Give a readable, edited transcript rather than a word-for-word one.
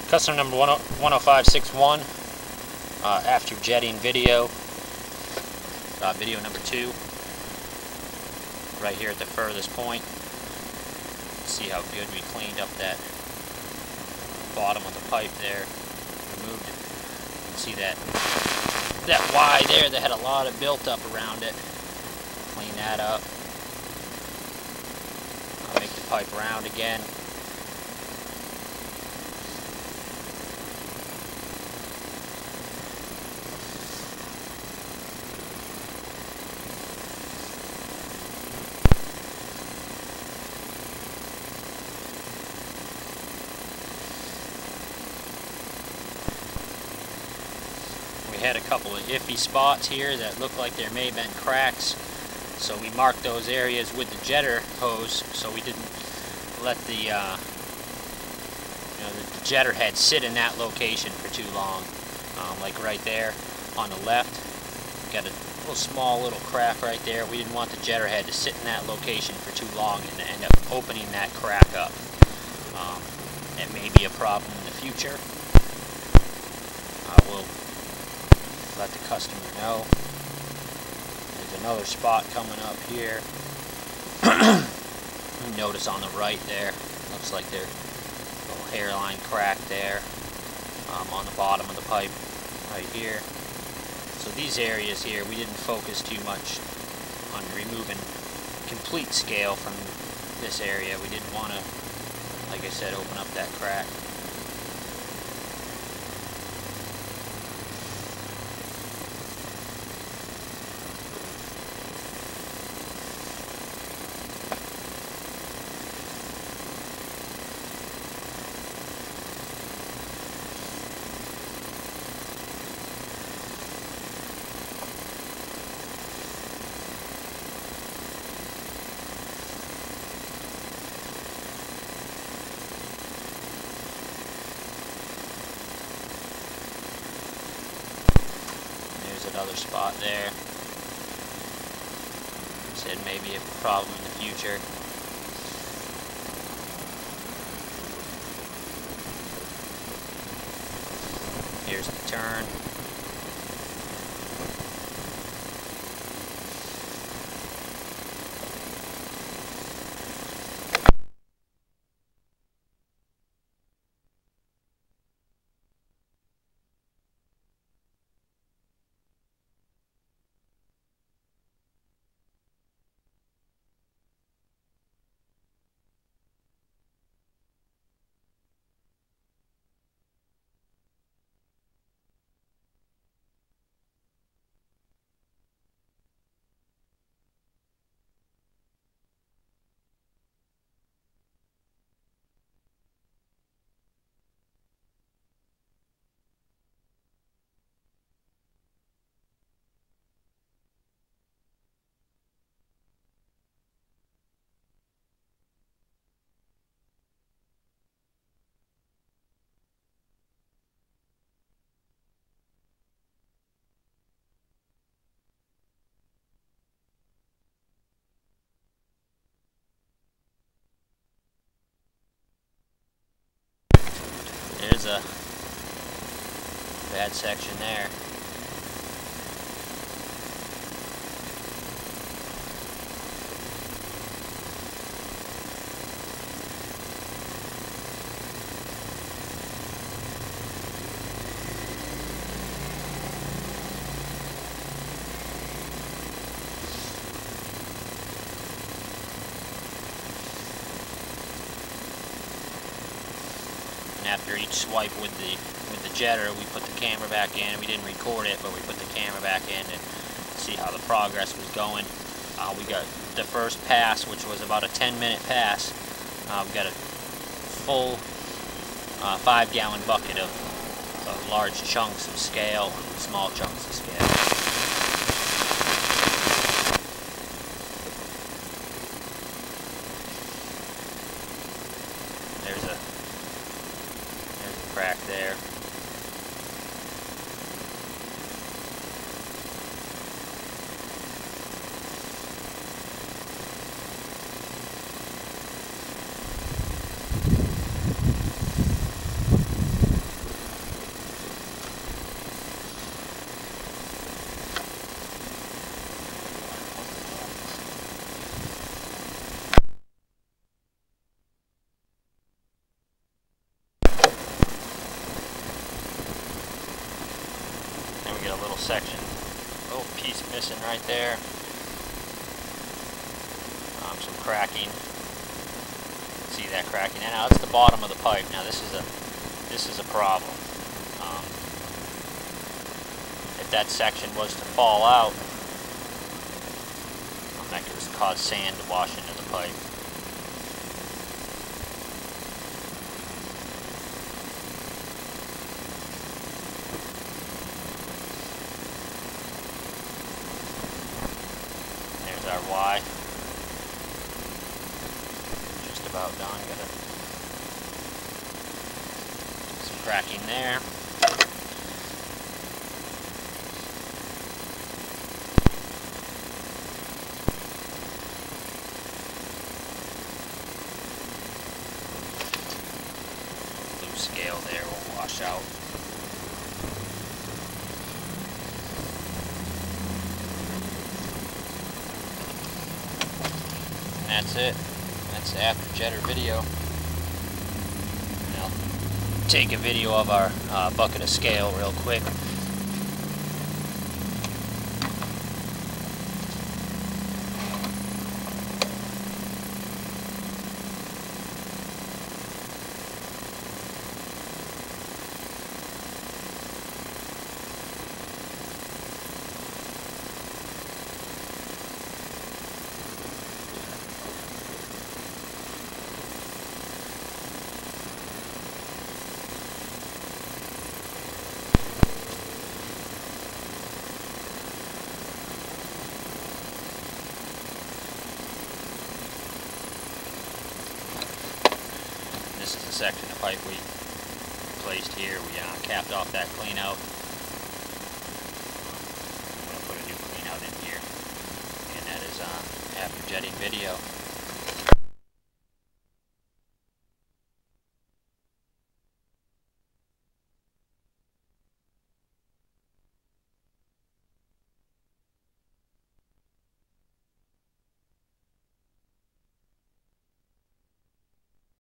Customer number 10561 after jetting video. Video number 2. Right here at the furthest point. See how good we cleaned up that bottom of the pipe there. Removed it. You can see that Y there that had a lot of built up around it. Clean that up. I'll make the pipe round again. We had a couple of iffy spots here that looked like there may have been cracks, so we marked those areas with the jetter hose so we didn't let the the jetter head sit in that location for too long. Like right there on the left, got a small little crack right there. We didn't want the jetter head to sit in that location for too long and end up opening that crack up. It may be a problem in the future. I will let the customer know. There's another spot coming up here. Notice on the right there, looks like there's a little hairline crack there on the bottom of the pipe right here. So these areas here, we didn't focus too much on removing complete scale from this area. We didn't want to, like I said, open up that crack. Another spot there. Said maybe a problem in the future. Here's the turn. There's a bad section there. After each swipe with the jetter, we put the camera back in. We didn't record it, but we put the camera back in and see how the progress was going. We got the first pass, which was about a 10-minute pass. We got a full 5-gallon bucket of large chunks of scale and small chunks of scale. There's a crack there. section, little piece missing right there. Some cracking. See that cracking? And now that's the bottom of the pipe. Now this is a problem. If that section was to fall out, that could cause sand to wash into the pipe. There's our Y. Just about done. Got some cracking there. Scale there will wash out. And that's it. That's the after jetter video. And I'll take a video of our bucket of scale real quick. This is the section of pipe we placed here. We capped off that clean out. I'm going to put a new clean out in here. And that is after jetting video.